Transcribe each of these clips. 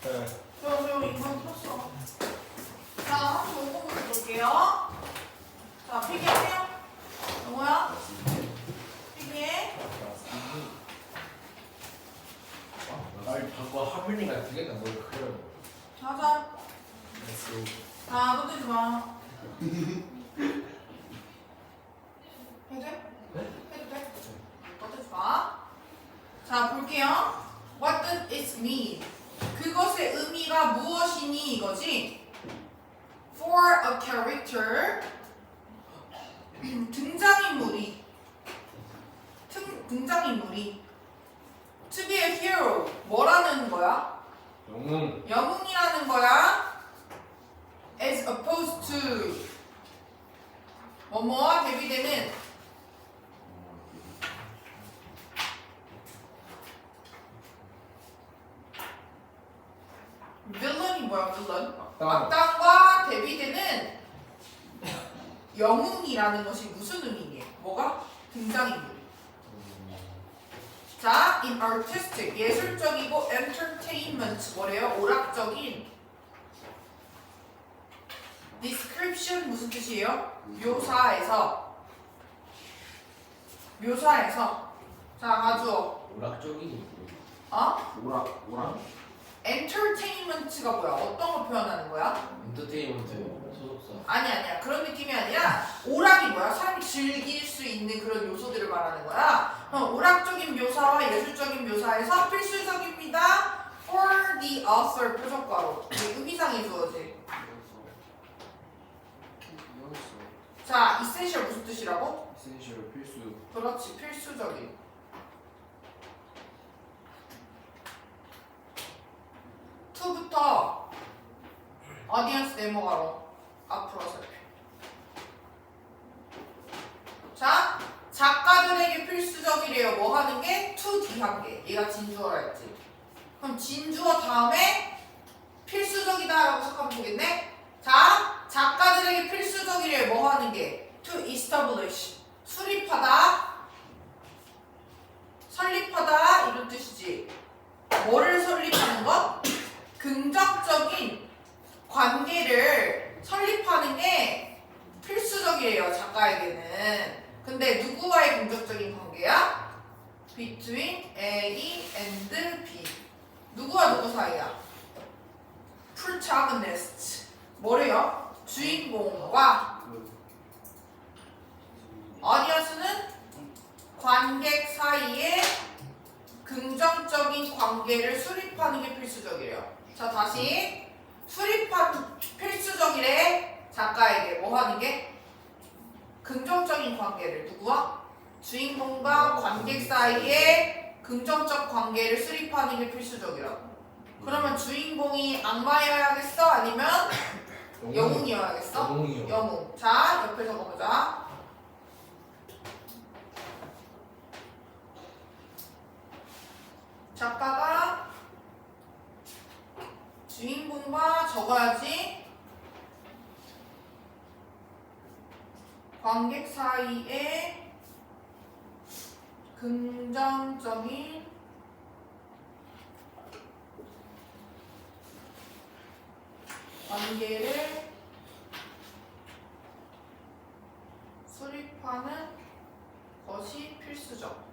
네. 저 이건 풀었어. 자, 한번 5번부터 볼게요. 자, 필기하세요. 영호야? 필기해. 아니 방금 하민이가 두 개가 뭘 그래요? 하자. 자, 너 되지 마. 해도 돼? 네? 해도 돼? 너 되지 마. 자, 볼게요. What does it mean? 그것의 의미가 무엇이니 이거지? For a character 등장인물이 to be a hero 뭐라는 거야? 영웅. 영웅이라는 거야. As opposed to 뭐뭐와 대비되는 villain이 뭐야? villain? 악당과 대비되는 영웅이라는 것이 무슨 의미니? 뭐가? 등장인물. 자, in artistic 예술적이고 entertainment 뭐래요? 오락적인 description 무슨 뜻이에요? 묘사에서 자, 가주어 오락적인. 어? entertainment가 뭐야? 어떤 걸 표현하는 거야? 엔터테인먼트 소속사. 아니야. 그런 느낌이 아니라 오락이 뭐야? 사람이 즐길 수 있는 그런 요소들을 말하는 거야. 그럼 오락적인 묘사와 예술적인 묘사에서 필수적입니다. For the author 표적과로 의미상의 주어지. 자, essential 무슨 뜻이라고? 에센셜 필수. 그렇지, 필수적인. to부터 audience 데모가로 앞으로 살펴. 자, 작가들에게 필수적이래요. 뭐 하는 게? to D한 게. 얘가 진주어라 했지. 그럼 진주어 다음에 필수적이다라고 생각하면 되겠네? 자, 작가들에게 필수적이래요. 뭐 하는 게? to establish. 설립하다 이런 뜻이지. 뭐를 설립하는 것? 긍정적인 관계를 설립하는 게 필수적이에요. 작가에게는. 근데 누구와의 긍정적인 관계야? Between A and B. 누구와 누구 사이야? Protagonist. 뭐래요? 주인공과 audience는 관객 사이에 긍정적인 관계를 수립하는 게 필수적이래요. 자, 다시 수립한 필수적이래. 작가에게 뭐 하는 게? 긍정적인 관계를 누구와? 주인공과 관객 사이에 긍정적 관계를 수립하는 게 필수적이라고. 그러면 주인공이 악마여야겠어? 아니면 영웅이어야겠어? 영웅이요. 영웅. 자, 옆에 적어보자. 작가가 주인공과 적어야지. 관객 사이에 긍정적인 관계를 수립하는 것이 필수적.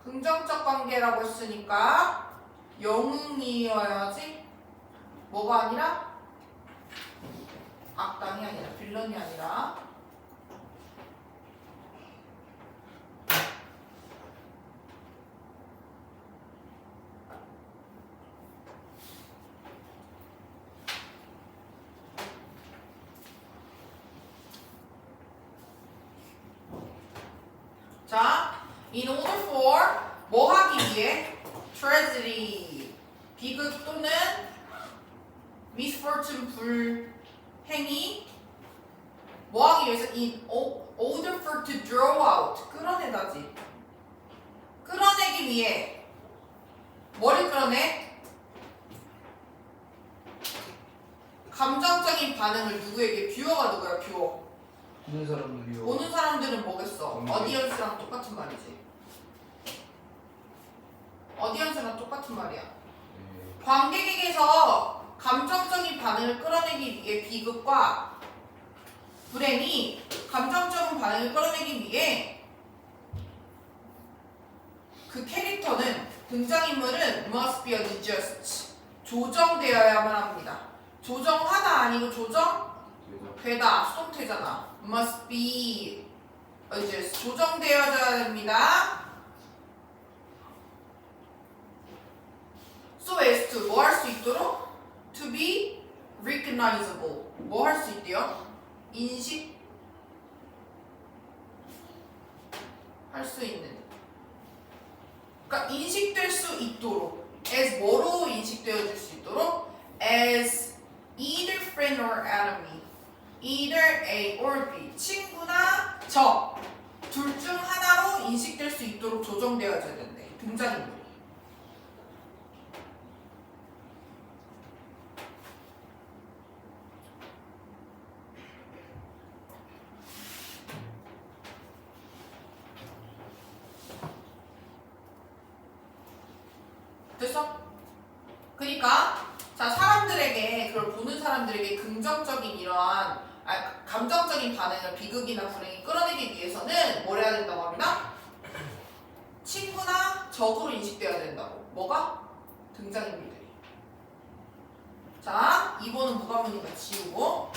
긍정적 관계라고 했으니까 영웅이어야지. 뭐가 아니라? 악당이 아니라, 빌런이 아니라. 자, in order for 뭐 하기 위해? tragedy 비극 또는 misfortune 불행이 뭐 하기 위해서? in order for to draw out 끌어내다지. 끌어내기 위해 뭐를 끌어내? 감정적인 반응을 누구에게? 뷰어가 누구야? 뷰어. 보는 사람들이요. 보는 사람들은 뭐겠어? 어디언스랑 똑같은 말이지. 어디언스랑 똑같은 말이야. 네. 관객에게서 감정적인 반응을 끌어내기 위해 비극과 불행이 감정적인 반응을 끌어내기 위해 그 캐릭터는 등장인물은 must be adjust 조정되어야만 합니다. 조정하다 아니고 조정되다 수동태잖아. must be adjust 조정되어야 됩니다. so as to 뭐 할 수 있도록 to be recognizable 뭐 할 수 있대요? 인식 할 수 있는 그러니까 인식될 수 있도록 as 뭐로 인식되어질 수 있도록 as either friend or enemy either A or B 친구나 적 둘 중 하나로 인식될 수 있도록 조정되어져야 된대 등장인물이. 됐어? 그러니까 자 사람들에게 그걸 보는 사람들에게 긍정적인 이러한 감정적인 반응을 비극이나 불행이 끌어내기 위해서는 뭘 해야 된다고 합니다? 친구나 적으로 인식되어야 된다고. 뭐가? 등장인물들이. 자 2번은 무관문이니까 지우고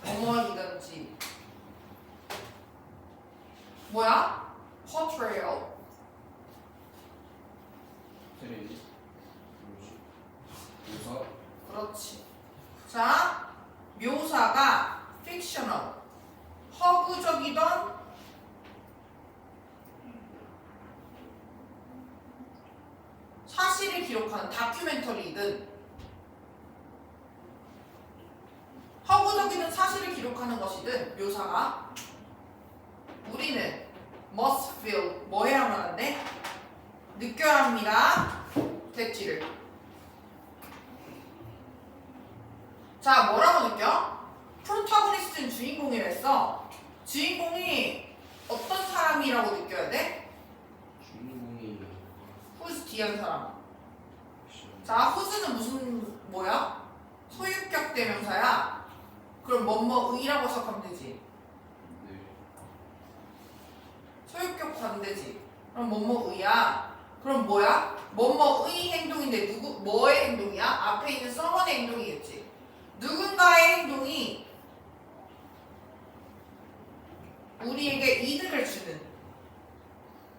어머이든지 뭐야? portrayal 테레비 묘사 그렇지. 자, 묘사가 fictional, 허구적이던 사실을 기록하는 다큐멘터리이든 허구적이든 사실을 기록하는 것이든 묘사가 우리는 must feel 뭐 해야만 한대? 느껴야 합니다. 됐지를. 자 뭐라고 느껴? 프로타고니스트는 주인공이랬어. 주인공이 어떤 사람이라고 느껴야 돼? 주인공이 who's 뒤한 사람. 자 who's는 무슨 뭐야? 소유격 대명사야. 그럼 뭐뭐의라고 해석하면 되지. 네. 소유격 반대지. 그럼 뭐뭐의야. 그럼 뭐야? 뭐뭐의 행동인데 누구 뭐의 행동이야? 앞에 있는 someone의 행동이겠지. 누군가의 행동이 우리에게 이득을 주는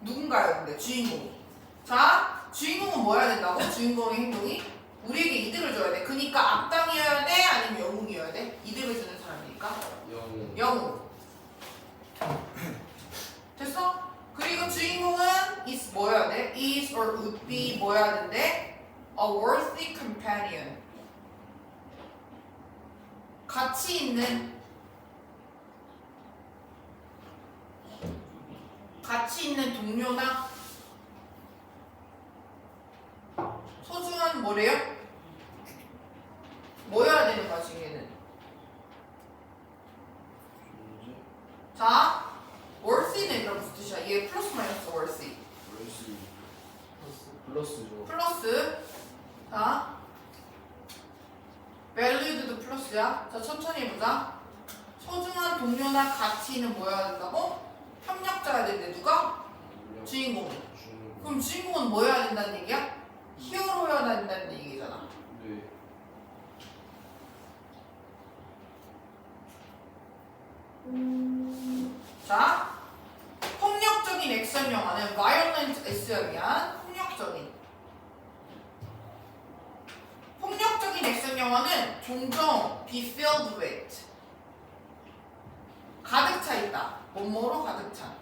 누군가요? 근데 주인공이. 자, 주인공은 뭐 해야 된다고? 주인공의 행동이 우리에게 이득을 줘야 돼. 그러니까 악당이어야 돼? 아니면 영웅이어야 돼? 이득을 주는 사람이니까 영웅 영웅. 됐어? 그리고 주인공은 is 뭐여야 돼? is or would be 뭐여야 되는데? A worthy companion. 가치 있는 동료나 소중한 뭐래요? 뭐여야 되는 거야 지금 존재 자, worthy는 그럼 무슨 뜻이야? 얘 플러스 마이너스 worthy. 플러스죠. 플러스. 자, valued도 플러스야. 자, 천천히 해보자. 소중한 동료나 가치는 뭐여야 된다고? 협력자여야 되는데 누가? 주인공이. 그럼 주인공은 뭐여야 된다는 얘기야? 히어로여야 된다는 얘기잖아. 네. 자, 폭력적인 액션 영화는 violent S형이야. 폭력적인 액션 영화는 종종 be filled with 가득 차 있다. 뭐뭐로 가득 차.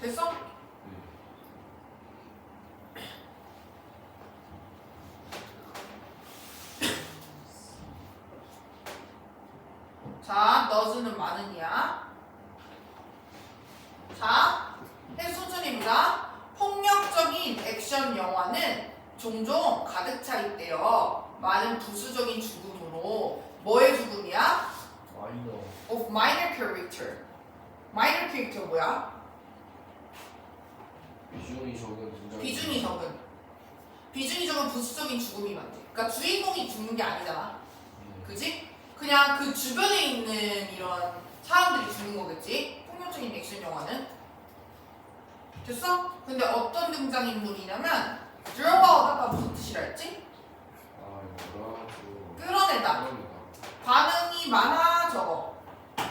됐어? 자, 너즈는 많으냐? 자, 해수준입니다. 폭력적인 액션 영화는 종종 가득 차 있대요. 많은 부수적인 죽음으로. 뭐의 죽음이야? 마이너. Of minor character. minor character 뭐야? 비중이 적은 등장. 비중이 적은. 비중이 적은 부수적인 죽음이 많대. 그러니까 주인공이 죽는 게 아니잖아. 그지? 그냥 그 주변에 있는 이런 사람들이 죽는 거겠지? 폭력적인 액션 영화는. 됐어? 근데 어떤 등장인물이냐면 드러바오다가 무슨 뜻이라 했지? 아 뭐라 그. 끌어내다. 반응이 많아 적어. 아,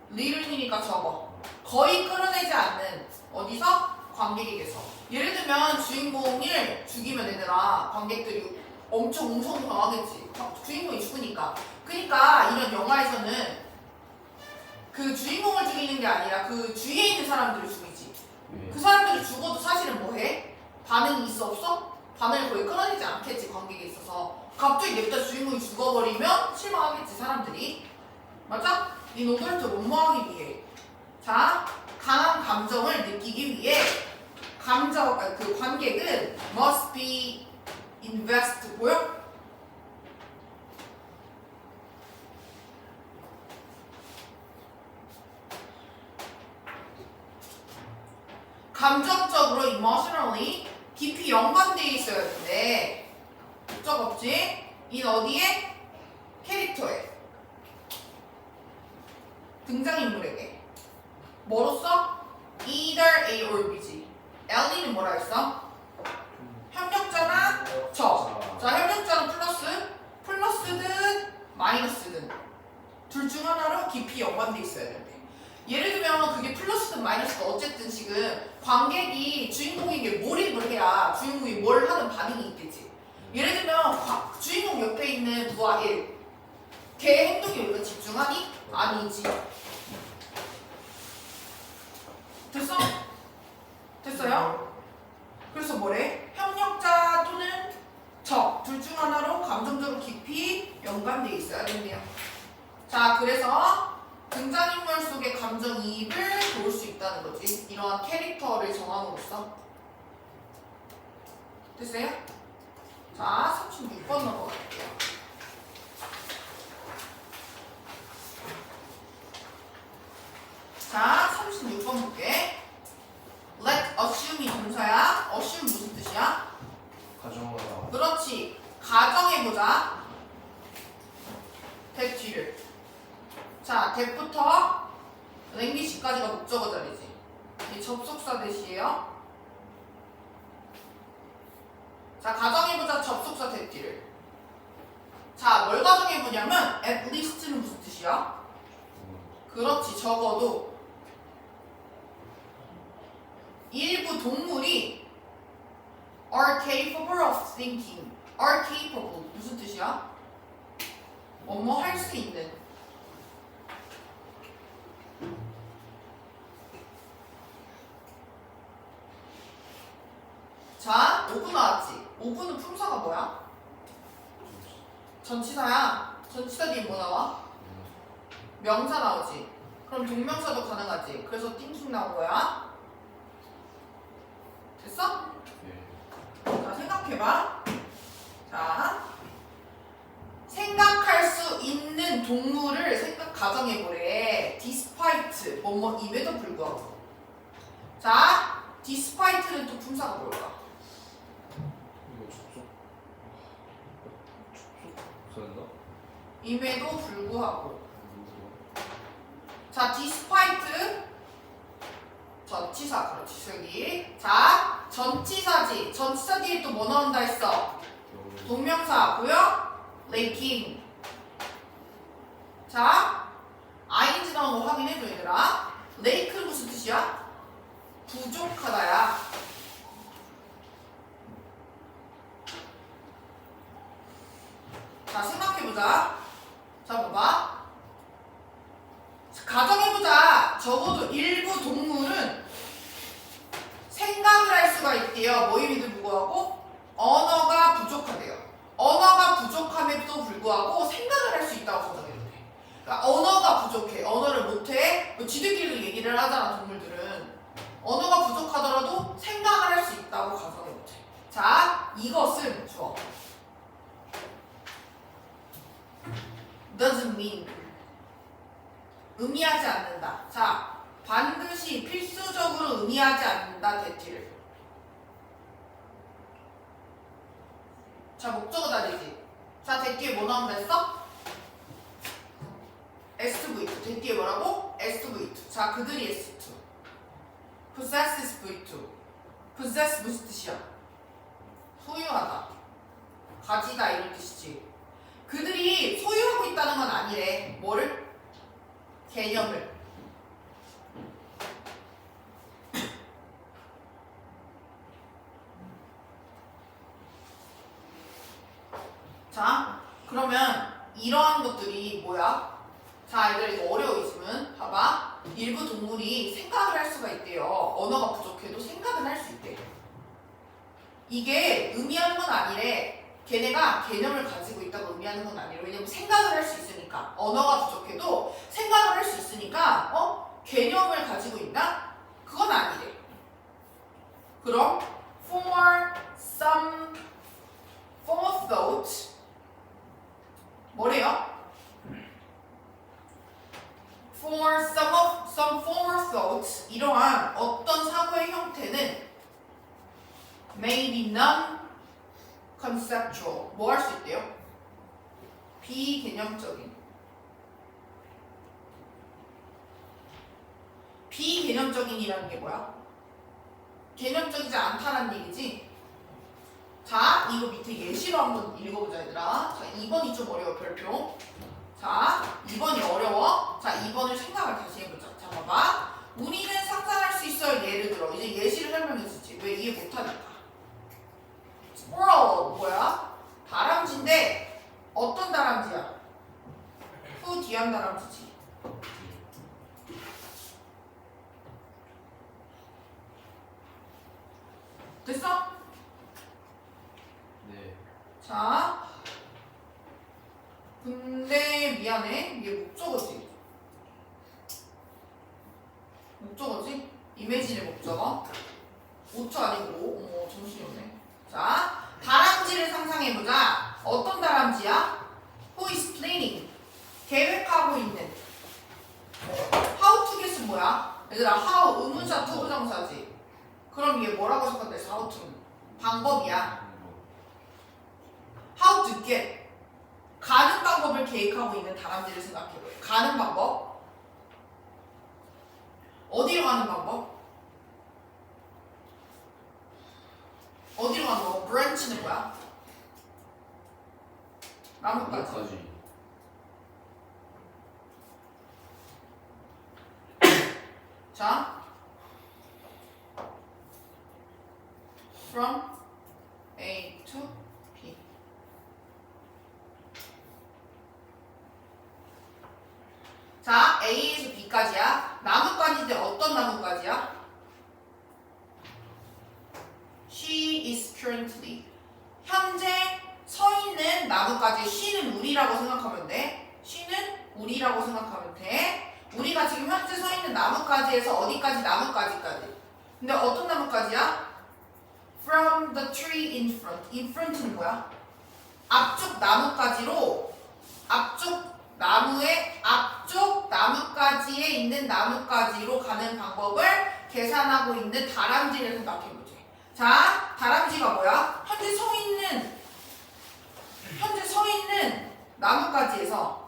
리을이니까 적어. 거의 끌어내지 않는. 어디서? 관객에게서. 예를 들면 주인공을 죽이면 얘들아 관객들이 엄청 웅성웅성하겠지. 주인공이 죽으니까. 그러니까 이런 영화에서는 그 주인공을 죽이는 게 아니라 그 주위에 있는 사람들을 죽이지. 그 사람들이 죽어도 사실은 뭐해? 반응이 있어 없어? 반응을 거의 끌어내지 않겠지 관객에 있어서. 갑자기 냅다 주인공이 죽어버리면 실망하겠지 사람들이. 맞아? 이 노벨트 뭐뭐하기 위해. 자, 강한 감정을 느끼기 위해 그 관객은 must be invest 보여? 감정적으로 emotionally 깊이 연관되어 있어야 되는데 목적 없지? 인 어디에? 캐릭터에. 등장인물에게. 뭐로써? either A or B지. L이는 뭐라 했어? 협력자나 저. 자, 협력자는 플러스든 마이너스든 둘 중 하나로 깊이 연관돼 있어야 된대. 예를 들면 그게 플러스든 마이너스든 어쨌든 지금 관객이 주인공에게 몰입을 해야 주인공이 뭘 하는 반응이 있겠지. 예를 들면 주인공 옆에 있는 부하 1 걔 행동에 우리가 집중하니? 아니지. 됐어? 됐어요? 그래서 뭐래? 협력자 또는 적 둘 중 하나로 감정적으로 깊이 연관되어 있어야 된대요. 자, 그래서 등장인물 속의 감정이입을 도울 수 있다는 거지. 이러한 캐릭터를 정함으로써. 됐어요? 자, 36번 넘어갈게요. 자, 36번 볼게. Let assume이 동사야. assume 무슨 뜻이야? 가정하다. 그렇지. 가정해보자. that 뒤를. 자, that부터 랭귀지까지가 목적어 자리지. 이 접속사 that이에요. 자, 가정해보자 접속사 that 뒤를. 자, 뭘 가정해보냐면 at least는 무슨 뜻이야? 그렇지. 적어도 일부 동물이 are capable of thinking. are capable 무슨 뜻이야? 뭐뭐 할 수 있는. 자, 5분 나왔지? 5분은 품사가 뭐야? 전치사야. 전치사 뒤에 뭐 나와? 명사 나오지. 그럼 동명사도 가능하지. 그래서 띵킹 나온 거야. 됐어? 자, 생각해봐. 자, 생각할 수 있는 동물을 가정해보래. despite 뭐뭐임에도 불구하고. 자, despite는 또 품사가 뭘까? 이거 접속. 접속사였나? 임에도 불구하고. 자, despite 전치사. 그렇지, 저기. 자, 전치사지. 전치사 뒤에 또 뭐 나온다 했어? 동명사 보여? lacking. 자, ing 나온 거 확인해줘 얘들아. lake는 무슨 뜻이야? 부족하다야. 자, 생각해보자. 자, 봐봐. 가정해보자. 적어도 일부 동물은 생각을 할 수가 있대요. 뭐임에도 불구하고 언어가 부족하대요. 언어가 부족함에도 불구하고 생각을 할 수 있다고 가정해도 돼. 그러니까 언어가 부족해. 언어를 못해. 뭐 지들끼리도 얘기를 하잖아. 동물들은. 언어가 부족하더라도 생각을 할 수 있다고 가정해도 돼. 자, 이것은 주어. doesn't mean. 의미하지 않는다. 자, 반드시 필수적으로 의미하지 않는다. 대티를. 자, 목적어다 되지. 자, 대티에 뭐 나온다 했어? S2V2. 대티에 뭐라고? S2V2. 자, 그들이 S2. possess is V2. possess 무슨 뜻이야? 소유하다. 가지다 이런 뜻이지. 그들이 소유하고 있다는 건 아니래. 뭐를? 개념을. 자, 그러면 이러한 것들이 뭐야? 자, 얘들아 이거 어려워 있으면 봐봐. 일부 동물이 생각을 할 수가 있대요. 언어가 부족해도 생각은 할 수 있대. 이게 의미하는 건 아니래. 걔네가 개념을 가지고 있다고 의미하는 건 아니래. 왜냐면 생각을 할 수 있으니까. 언어가 부족해도 생각을 할 수 있으니까 개념을 가지고 있나? 그건 아니래. 그럼 for some form of thought 뭐래요? For some form of thought 이러한 어떤 사고의 형태는 may be non-conceptual 뭐 할 수 있대요? 비개념적인 비개념적인이라는 게 뭐야? 개념적이지 않다는 얘기지? 자, 이거 밑에 예시로 한번 읽어보자 얘들아. 자, 2번이 좀 어려워 별표. 자, 2번이 어려워. 자, 2번을 생각을 다시 해보자. 자, 봐봐. 우리는 상상할 수 있어요. 예를 들어. 이제 예시를 설명해 주지. 왜 이해 못하니까. squirrel 뭐야? 다람쥐인데 어떤 다람쥐야? 후디한 다람쥐지. 됐어? 네. 자, 근데 미안해. 이게 목적어지. 목적어지? 이미지의 목적어. 5초 아니고 정신이 없네. 자, 다람쥐를 상상해보자. 어떤 다람쥐야? Who is planning? 계획하고 있는. How to get은 뭐야? 얘들아, how 의문사 투부정사지. 그럼 얘 뭐라고 생각돼? how to는 방법이야. How to get. 가는 방법을 계획하고 있는 다람쥐를 생각해봐요. 가는 방법. 어디로 가는 방법? 어디로 가는 거? branch는 뭐야? 나뭇가지. 자, from A to B. 자, A에서 B까지야. 나뭇가지인데 어떤 나뭇가지야? She is currently. 현재 서 있는 나뭇가지. she는 우리라고 생각하면 돼. she는 우리라고 생각하면 돼. 우리가 지금 현재 서 있는 나뭇가지에서 어디까지? 나뭇가지까지. 근데 어떤 나뭇가지야? From the tree in front. in front는 뭐야? 앞쪽 나뭇가지로 앞쪽 나뭇가지에 있는 나뭇가지로 가는 방법을 계산하고 있는 다람쥐를 생각해보지. 자, 다람쥐가 뭐야? 현재 서 있는 나뭇가지에서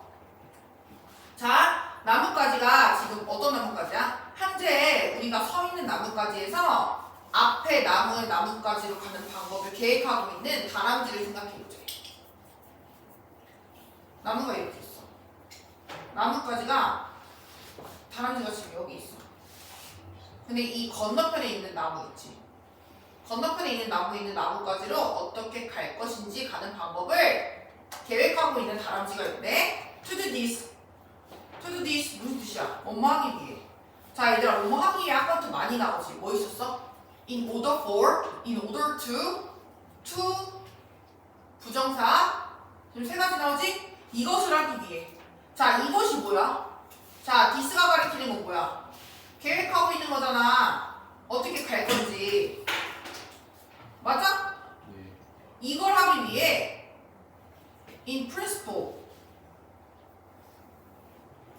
자, 나뭇가지가 지금 어떤 나뭇가지야? 현재 우리가 서 있는 나뭇가지에서 앞에 나뭇가지로 가는 방법을 계획하고 있는 다람쥐를 생각해보자. 나무가 이렇게 있어. 나뭇가지가 다람쥐가 지금 여기 있어. 근데 이 건너편에 있는 나무 있지. 건너편에 있는 나무에 있는 나뭇가지로 어떻게 갈 것인지 가는 방법을 계획하고 있는 다람쥐가 있는데 to do this 무슨 뜻이야? 뭐뭐 하기 위해. 자, 얘들아, 뭐뭐 하기 위해 아까부터 많이 나오지. 뭐 있었어? in order for, in order to 부정사. 지금 세 가지 나오지? 이것을 하기 위해. 자, 이것이 뭐야? 자, this가 가리키는 건 뭐야? 계획하고 있는 거잖아. 어떻게 갈 건지. 맞아? in principle.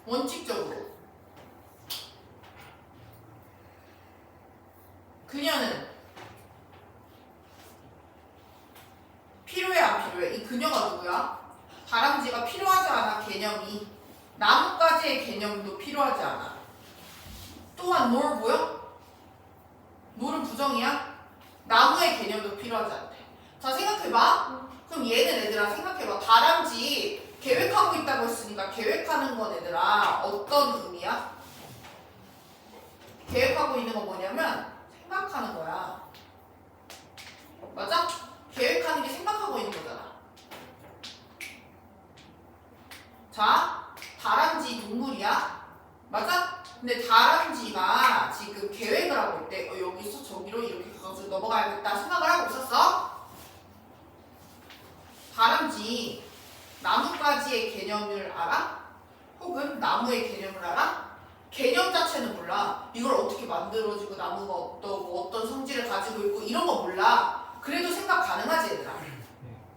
원칙적으로. 그녀는 필요해 안 필요해? 이 그녀가 누구야? 다람쥐가 필요하지 않아 개념이. 나뭇가지의 개념도 필요하지 않아. 또한 놀 보여? 놀은 부정이야? 나무의 개념도 필요하지 않대. 자 생각해봐. 그럼 얘는 얘들아 생각해봐. 다람쥐 계획하고 있다고 했으니까 계획하는 건 얘들아 어떤 의미야? 계획하고 있는 건 뭐냐면 생각하는 거야. 맞아? 계획하는 게 생각하고 있는 거잖아. 자, 다람쥐 동물이야? 맞아? 근데 다람쥐가 지금 계획을 하고 있대. 여기서 저기로 이렇게 가서 넘어가야겠다 생각을 하고 있었어? 다람쥐 나뭇가지의 개념을 알아? 혹은 나무의 개념을 알아? 개념 자체는 몰라. 이걸 어떻게 만들어지고 나무가 어떠고 어떤 성질을 가지고 있고 이런 거 몰라. 그래도 생각 가능하지 얘들아.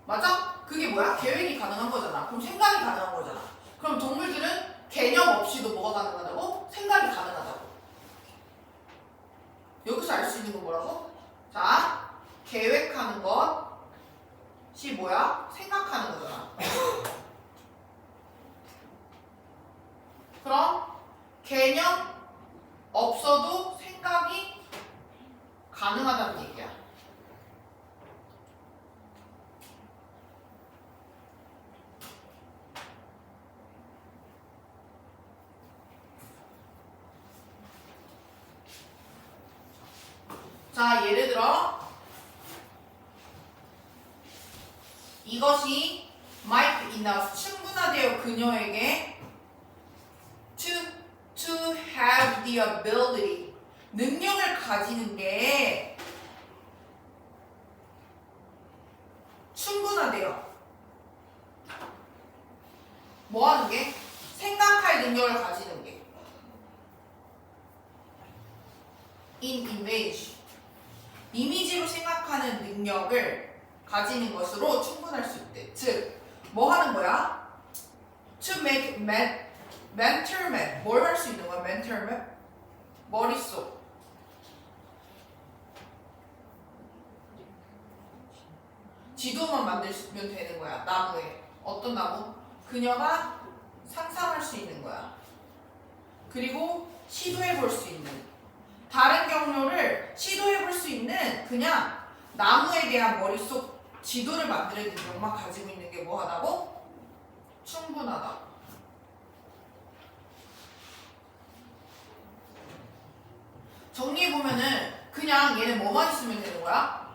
맞아? 그게 뭐야? 계획이 가능한 거잖아. 그럼 생각이 가능한 거잖아. 그럼 동물들은 개념 없이도 뭐가 가능하다고? 생각이 가능하다고. 여기서 알 수 있는 건 뭐라고? 자, 계획하는 것이 뭐야? 생각하는 거잖아. 그럼 개념 없어도 생각이 가능하다는 얘기야. 자, 예를 들어 이것이 might enough 충분하대요. 그녀에게 to have the ability 능력을 가지는 게 충분하대요. 뭐 하는 게? 생각할 능력을 가지는 게. in image 이미지로 생각하는 능력을 가지는 것으로 충분할 수 있대. 즉, 뭐 하는 거야? To make mental map. 뭘 할 수 있는 거야? mental map? 머릿속. 지도만 만들면 되는 거야. 나무에. 어떤 나무? 그녀가 상상할 수 있는 거야. 그리고 시도해 볼 수 있는. 다른 경로를 시도해 볼 수 있는 그냥 나무에 대한 머릿속 지도를 만드는 능력만 가지고 있는 게 뭐 하다고? 충분하다. 정리해보면은 그냥 얘는 뭐만 있으면 되는 거야?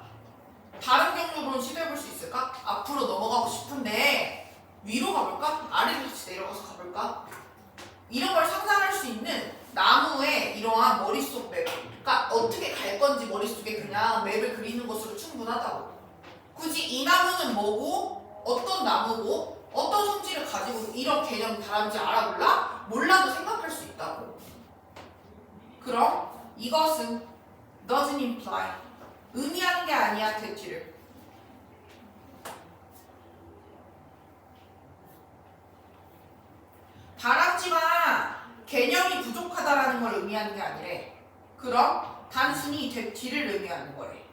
다른 경로로는 시도해 볼 수 있을까? 앞으로 넘어가고 싶은데 위로 가볼까? 아래로 같이 내려가서 가볼까? 이런 걸 상상할 수 있는 나무의 이러한 머릿속 맵, 그러니까 어떻게 갈 건지 머릿속에 그냥 맵을 그리는 것으로 충분하다고. 굳이 이 나무는 뭐고 어떤 나무고 어떤 성질을 가지고 이런 개념 다른지 알아볼라? 몰라도 생각할 수 있다고. 그럼 이것은 doesn't imply 의미하는 게 아니야 대치를. 다람쥐가 개념이 부족하다라는 걸 의미하는 게 아니래. 그럼 단순히 대치를 의미하는 거래.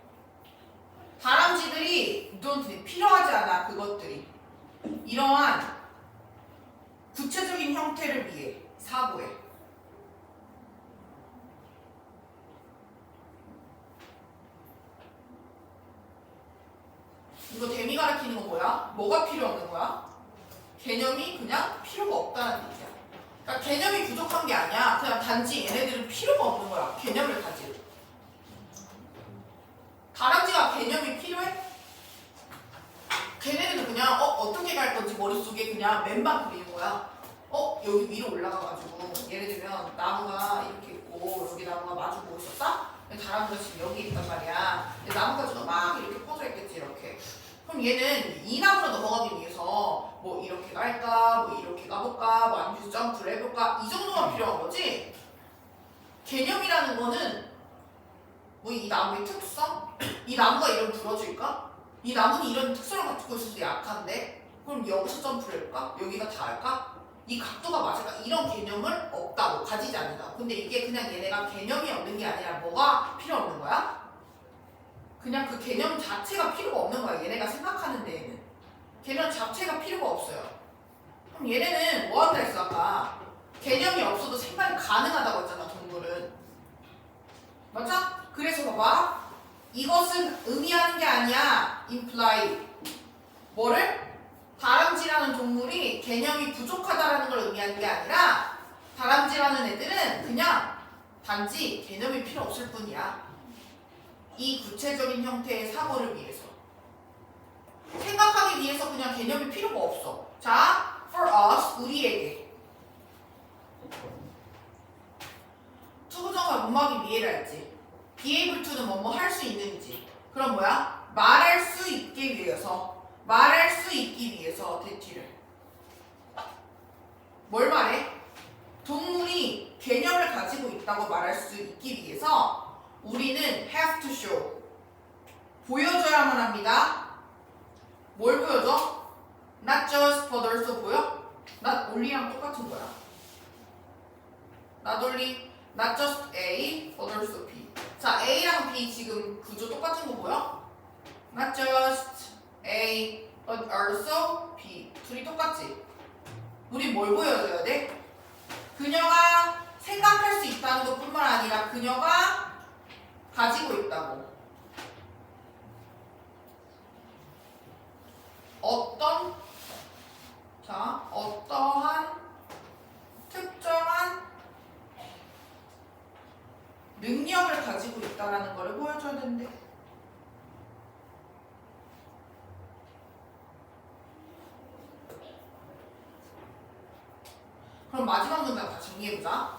다람쥐들이 don't 필요하지 않아. 그것들이 이러한 구체적인 형태를 위해 사고해. 이거 데미 가르치는 건 뭐야? 뭐가 필요 없는 거야? 개념이 그냥 필요가 없다는 얘기야. 그러니까 개념이 부족한 게 아니야. 그냥 단지 얘네들은 필요가 없는 거야. 개념을 가지고. 다람쥐가 개념이 필요해? 걔네들은 그냥 어떻게 갈 건지 머릿속에 그냥 맨만 그리는 거야. 여기 위로 올라가가지고 예를 들면 나무가 이렇게 있고 여기 나무가 마주보고 있었다? 다람쥐가 지금 여기 있단 말이야. 근데 나무가지가 막 이렇게 퍼져 있겠지 이렇게. 그럼 얘는 이 나무로 넘어가기 위해서 뭐 이렇게 갈까, 뭐 이렇게 가볼까, 뭐 아니면 점프를 해볼까 이 정도만 필요한 거지. 개념이라는 거는 뭐 이 나무의 특성? 이 나무가 이런 부러질까? 이 나무는 이런 특성을 가지고 있어서 약한데 그럼 여기서 점프를 할까? 여기가 다 할까? 이 각도가 맞을까? 이런 개념을 없다고, 가지지 않는다. 근데 이게 그냥 얘네가 개념이 없는 게 아니라 뭐가 필요 없는 거야? 그냥 그 개념 자체가 필요가 없는 거야. 얘네가 생각하는 데에는 개념 자체가 필요가 없어요. 그럼 얘네는 뭐 한다 했어 아까? 개념이 없어도 생각이 가능하다고 했잖아 동물은. 맞죠? 그래서 봐봐, 이것은 의미하는 게 아니야. imply 뭐를? 다람쥐라는 동물이 개념이 부족하다라는 걸 의미하는 게 아니라 다람쥐라는 애들은 그냥 단지 개념이 필요 없을 뿐이야. 이 구체적인 형태의 사고를 위해서, 생각하기 위해서 그냥 개념이 필요가 없어. 자, for us, 우리에게. 투부정사 문막이 위해라 했지. be able to는 뭐뭐 할 수 있는지. 그럼 뭐야? 말할 수 있기 위해서. 말할 수 있기 위해서 대티를. 뭘 말해? 동물이 개념을 가지고 있다고 말할 수 있기 위해서 우리는 have to show. 보여줘야만 합니다. 뭘 보여줘? Not just but also 보여? not only랑 똑같은 거야. not only, not just A, but also B. 자, A랑 B 지금 구조 똑같은 거 보여? Not just A, but also B. 둘이 똑같지? 우리 뭘 보여줘야 돼? 그녀가 생각할 수 있다는 것 뿐만 아니라 그녀가 가지고 있다고. 어떠한 특정한 능력을 가지고 있다는 것을 보여줘야 된대. 그럼 마지막 문장 다 정리해보자.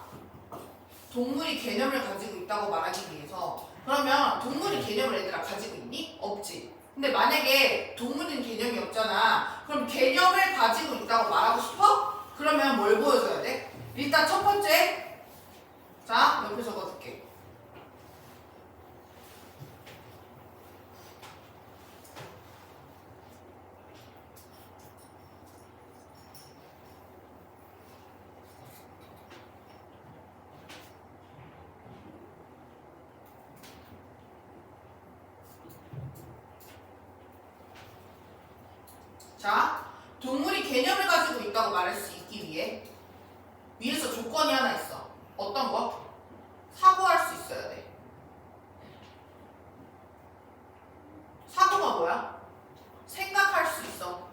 동물이 개념을 가지고 있다고 말하기 위해서, 그러면 동물이 개념을 얘들아 가지고 있니? 없지. 근데 만약에 동물은 개념이 없잖아. 그럼 개념을 가지고 있다고 말하고 싶어? 그러면 뭘 보여줘야 돼? 일단 첫 번째, 자 옆에 적어줄게. 자, 동물이 개념을 가지고 있다고 말할 수 있기 위해서 조건이 하나 있어. 어떤 거? 사고할 수 있어야 돼. 사고가 뭐야? 생각할 수 있어.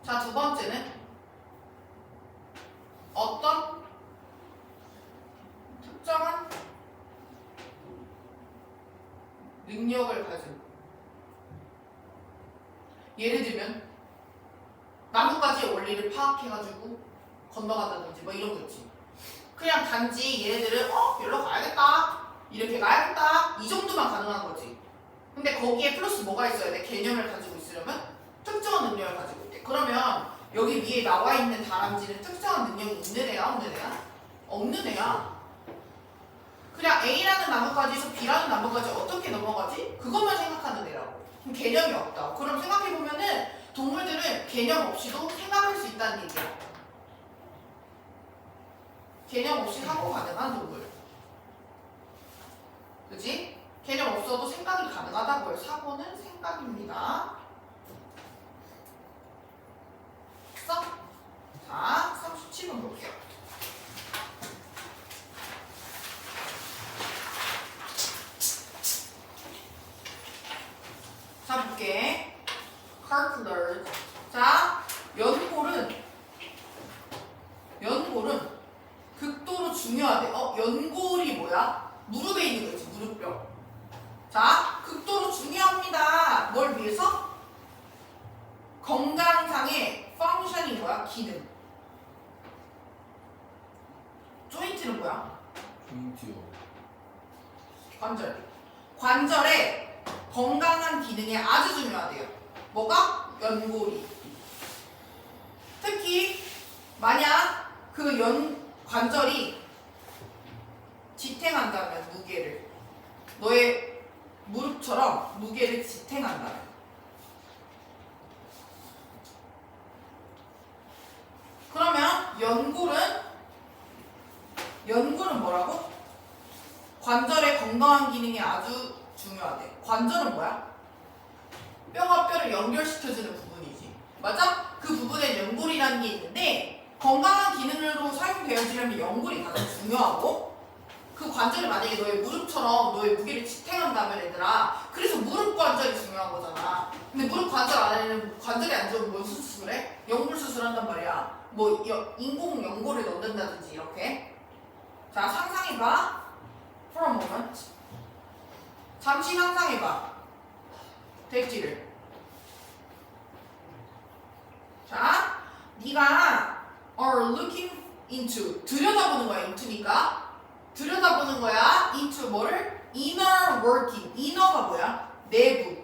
자, 두 번째는 어떤 특정한 능력을 가지고. 예를 들면 나뭇가지의 원리를 파악해가지고 건너간다든지 뭐 이런 거 있지. 그냥 단지 얘네들은 여기로 가야겠다, 이렇게 가야겠다, 이 정도만 가능한 거지. 근데 거기에 플러스 뭐가 있어야 돼? 개념을 가지고 있으려면 특정한 능력을 가지고 있대. 그러면 여기 위에 나와 있는 다람쥐는 특정한 능력이 있는 애야, 없는 애야? 없는 애야. 그냥 A라는 나뭇가지에서 B라는 나뭇가지 어떻게 넘어가지? 그것만 생각하는 애라고. 그럼 개념이 없다. 그럼 생각해보면은 동물들은 개념 없이도 생각할 수 있다는 얘기야. 개념 없이 사고 가능한 동물. 그치? 개념 없어도 생각이 가능하다고요. 사고는 생각입니다. 써? 자, 37번 볼게요. 자, 볼게. cartilage. 자, 연골은 극도로 중요하대. 연골이 뭐야? 무릎에 있는 거지, 무릎뼈. 자, 극도로 중요합니다. 뭘 위해서? 건강상의 펑션이 뭐야? 기능. 조인트는 뭐야? 조인트요. 관절. 관절의 건강한 기능에 아주 중요하대요. 뭐가? 연골이. 특히 만약 그 관절이 지탱한다면, 무게를, 너의 무릎처럼 무게를 지탱한다면, 건강한 기능이 아주 중요하대. 관절은 뭐야? 뼈와 뼈를 연결시켜주는 부분이지. 맞아? 그 부분에 연골이라는 게 있는데 건강한 기능으로 사용되어지려면 연골이 가장 중요하고 그 관절이 만약에 너의 무릎처럼 너의 무게를 지탱한다면 얘들아 그래서 무릎 관절이 중요한 거잖아. 근데 무릎 관절 안에는 관절이 안 좋으면 뭔 수술해? 연골 수술한단 말이야. 뭐 인공 연골을 넣는다든지 이렇게. 자 상상해봐. For a moment. 잠시 상상해봐. 대지를. 자, 네가 are looking into 들여다보는 거야. into니까 들여다보는 거야. into 뭐를? inner working. inner가 뭐야? 내부.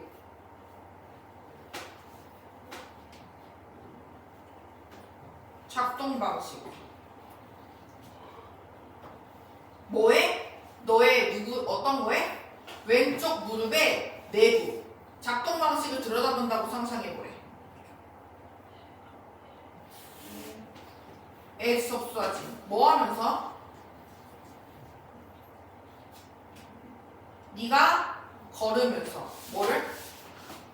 작동 방식. 뭐에? 너의 어떤 거에? 왼쪽 무릎의 내부. 작동 방식을 들여다본다고 상상해보래. 엑섭수하지. 뭐 하면서? 네가 걸으면서. 뭐를?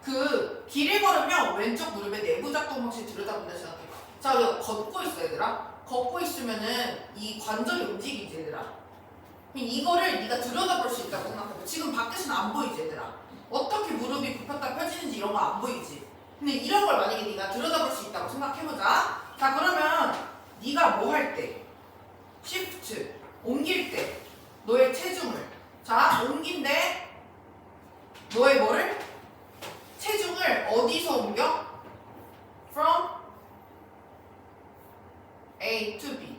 그 길을 걸으면 왼쪽 무릎의 내부 작동 방식 들여다본다 생각해. 자, 우리가 걷고 있어 얘들아. 걷고 있으면은 이 관절이 움직이지 얘들아. 그럼 이거를 네가 들여다볼 수 있다고 생각해봐. 지금 밖에서는 안 보이지 얘들아. 어떻게 무릎이 굽혔다 펴지는지 이런 거 안 보이지. 근데 이런 걸 만약에 네가 들여다볼 수 있다고 생각해보자. 자 그러면 네가 뭐 할 때? shift 옮길 때 너의 체중을 자 옮긴데 너의 뭐를? 체중을 어디서 옮겨? from A to B.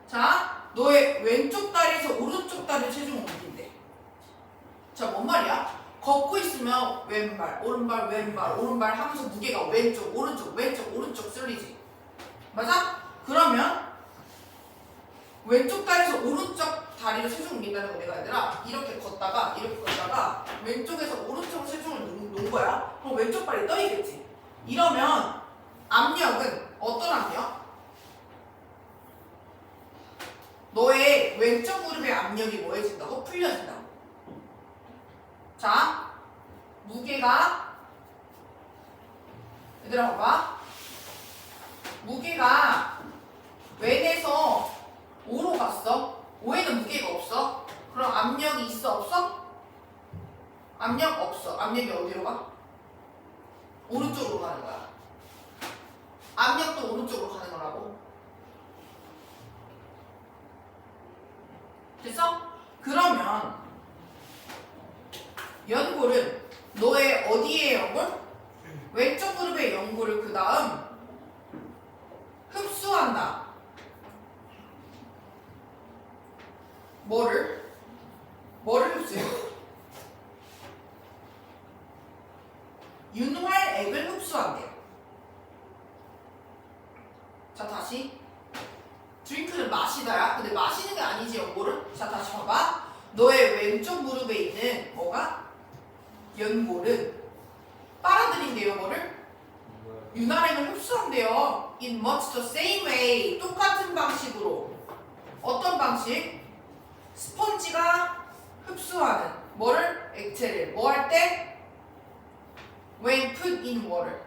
자 너의 왼쪽 다리에서 오른쪽 다리 체중을 옮긴대. 자 뭔 말이야? 걷고 있으면 왼발 오른발 왼발 오른발 하면서 무게가 왼쪽 오른쪽 왼쪽 오른쪽 쓸리지. 맞아? 그러면 왼쪽 다리에서 오른쪽 다리로 체중 옮긴다는 거 내가 얘들아 이렇게 걷다가 왼쪽에서 오른쪽으로 체중을 놓은 거야. 그럼 왼쪽 발이 떠있겠지. 이러면 압력은 어떤 압력? 너의 왼쪽 무릎의 압력이 뭐해진다고? 풀려진다고. 자 무게가 얘들아 봐봐. 무게가 왼에서 오로 갔어. 오에는 무게가 없어. 그럼 압력이 있어 없어? 압력 없어. 압력이 어디로 가? 오른쪽으로 가는 거야. 압력도 오른쪽으로 가는 거라고. 됐어? 그러면 연골은 너의 어디에 연골? 왼쪽 무릎의 연골을 그 다음 흡수한다. 뭐를 흡수해? 윤활액을 흡수한대요. 자 다시 드링크를 마시다야. 근데 마시는 게 아니지 연골은. 자 다시 봐봐. 너의 왼쪽 무릎에 있는 뭐가? 연골은 빨아들인대요. 뭐를? 윤활액을 흡수한대요. In much the same way. 똑같은 방식으로. 어떤 방식? 스펀지가 흡수하는 뭐를? 액체를. 뭐 할 때? When put in water.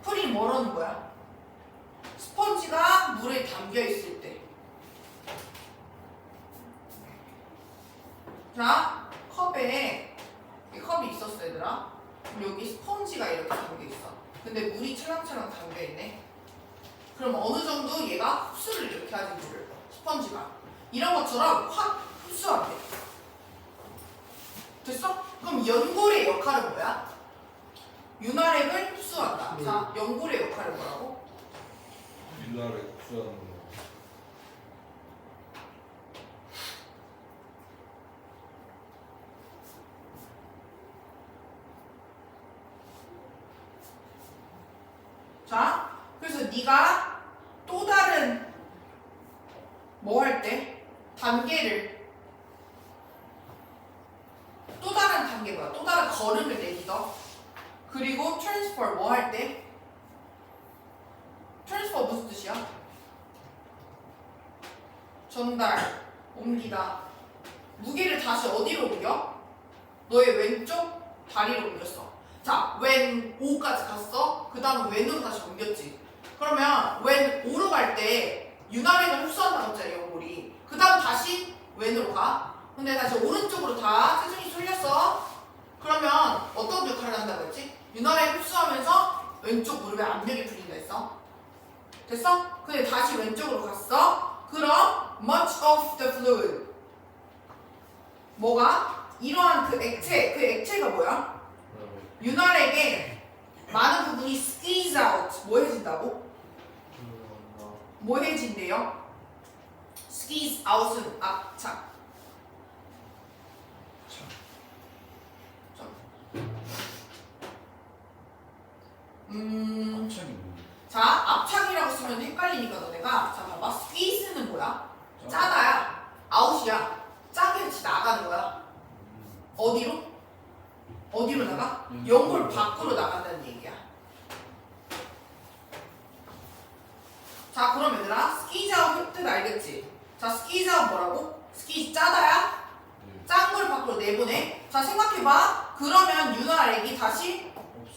put in 뭐라는 거야? 스펀지가 물에 담겨 있을 때. 자, 컵에 컵이 있었어 얘들아. 여기 스펀지가 이렇게 담겨 있어. 근데 물이 찰랑찰랑 담겨 있네. 그럼 어느 정도 얘가 흡수를 이렇게 하지 물을. 스펀지가. 이런 것처럼 확 흡수한대. 됐어? 그럼 연골의 역할은 뭐야? 윤활액을 흡수한다. 자, 연골의 역할은 뭐라고? 윤활액 흡수하는 거. 자, 그래서 네가 또 다른 뭐 할 때? 단계를 또 다른 단계 뭐야? 또 다른 걸음을 내딛어. 그리고 transfer 뭐 할 때? transfer 무슨 뜻이야? 전달, 옮기다. 무게를 다시 어디로 옮겨? 너의 왼쪽 다리로 옮겼어. 자, 왼 5까지 갔어. 그 다음 왼으로 다시 옮겼지. 그러면 왼 5로 갈 때 윤활액을 흡수한다고 했잖아, 연골이. 그 다음 다시 왼으로 가. 근데 다시 오른쪽으로 다 체중이 쏠렸어. 그러면 어떤 역할을 한다고 했지? 윤활액 흡수하면서 왼쪽 무릎에 압력이 풀린다 했어. 됐어? 근데 다시 왼쪽으로 갔어. 그럼 much of the fluid 뭐가? 이러한 그 액체가 뭐야? 윤활액의 많은 부분이 squeeze out 뭐 해진다고? 뭐 해진대요? squeeze out은 압착. 합창이 뭐야? 자, 압착이라고 쓰면 헷갈리니까 너네가 자 봐봐. squeeze는 뭐야? 짜다야. out이야. 짜게 같이 나가는 거야. 어디로? 어디로 나가? 연골 밖으로 나간다는 얘기야. 자, 그럼 얘들아 squeeze out 뜻 알겠지? 자, squeeze out 뭐라고? squeeze 짜다야? 짠 걸 밖으로 내보내. 자, 생각해봐. 그러면 윤활액이 다시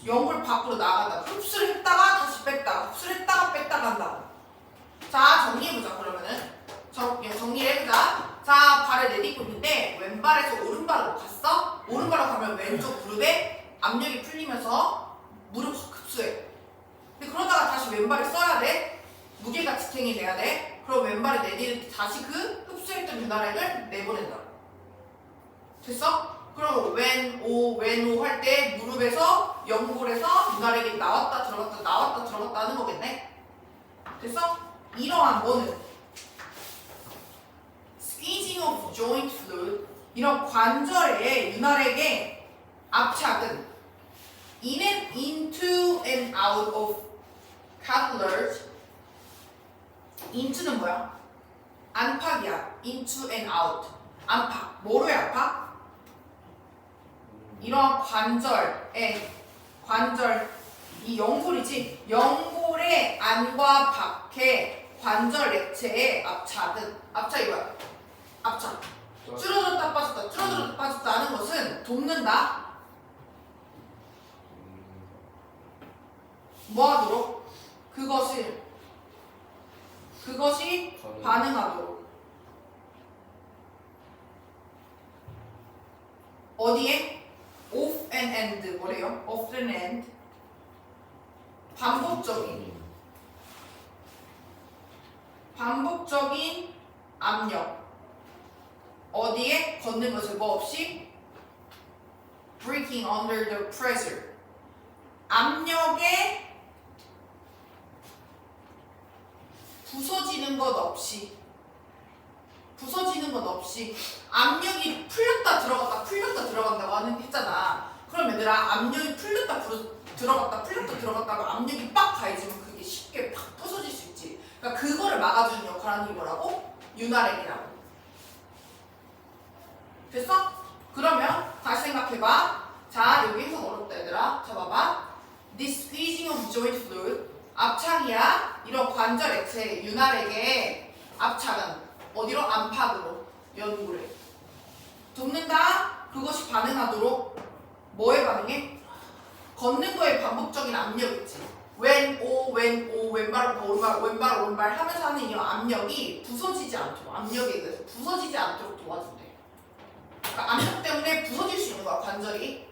연골 밖으로 나간다. 흡수를 했다가 다시 뺐다가 흡수를 했다가 뺐다가 한다고. 자, 정리해보자. 그러면은 정리를 해보자. 자, 발을 내딛고 있는데 왼발에서 오른발로 갔어. 오른발로 가면 왼쪽 무릎에 압력이 풀리면서 무릎 확 흡수해. 근데 그러다가 다시 왼발을 써야 돼. 무게가 지탱이 돼야 돼. 그럼 왼발을 내딛을 때 다시 그 흡수했던 윤활액을 내보낸다. 됐어? 그럼 왼오 할 때 무릎에서 연골에서 윤활액이 나왔다 들어갔다 나왔다 들어갔다 하는 거겠네? 됐어? 이러한 뭐는 squeezing of joint fluid 이런 관절의 윤활액의 압착은 into and out of capillaries into는 뭐야? 안팎이야. into and out 안팎. 뭐로의 안팎? 이런 관절 이 연골이지. 연골의 안과 밖의 관절 액체의 압착이 뭐야? 압착. 줄어들었다 빠졌다 줄어들었다 빠졌다 하는 것은 돕는다. 뭐하도록? 그것이 반응하도록. 어디에? off and end 뭐래요? off and end 반복적인 압력. 어디에? 걷는 것을 뭐 없이? breaking under the pressure. 압력에 부서지는 것 없이 압력이 풀렸다 들어간다고 하는 했잖아. 그럼 얘들아 압력이 풀렸다 들어갔다가 압력이 빡 가해지면 그게 쉽게 팍 부서질 수 있지. 그러니까 그거를 막아주는 역할을 하는 게 뭐라고? 윤활액이라고. 됐어? 그러면 다시 생각해봐. 자, 여기 해석 어렵다 얘들아. 자 봐봐. This squeezing of joint fluid 압착이야. 이런 관절 액체 윤활액의 압착은 어디로? 안팎으로 연골에 돕는다. 그것이 반응하도록 뭐에 반응해? 걷는 거에 반복적인 압력 있지. 왼발 오른발 하면서 하는 이 압력이 부서지지 않도록 압력에 의해서 부서지지 않도록 도와준대. 그러니까 압력 때문에 부서질 수 있는 거야 관절이.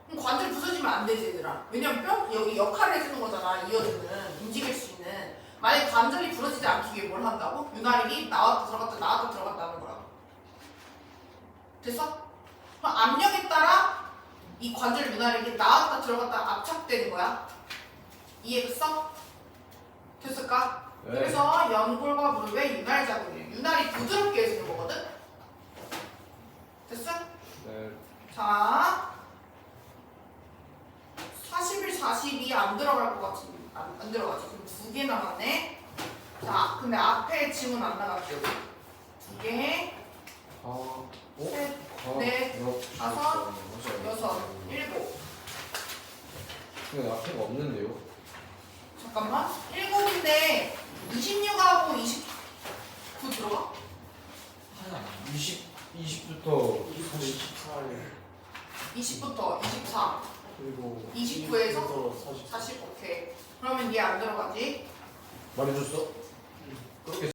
그럼 관절이 부서지면 안 되지 얘들아. 왜냐면 뼈 여기 역할을 해주는 거잖아. 이어주는 움직일 수 있는. 만약에 관절이 부러지지 않기 위해 뭘 한다고? 윤활액이 나왔다 들어갔다 하는 거라고. 됐어? 그럼 압력에 따라 이 관절 윤활액이 나왔다 들어갔다 압착되는 거야. 이해됐어? 됐을까? 네. 그래서 연골과 무릎에 윤활 자극이에요. 윤활이 부드럽게 해주는 거거든? 됐어? 네. 자 41, 42 안 들어갈 것 같은데 안 들어가지. 그럼 2개 남았네. 자, 근데 앞에 지문 안 나갔죠? 2개, 셋, 넷, 다섯, 여섯, 일곱. 근데 앞에가 없는데요? 잠깐만. 7인데 26하고 29 들어가? 하나 20부터 20부터 28 20부터 24 그리고 29에서 40 40 오케이. 그러면 얘 안 들어가지? 말해줬어? 그렇게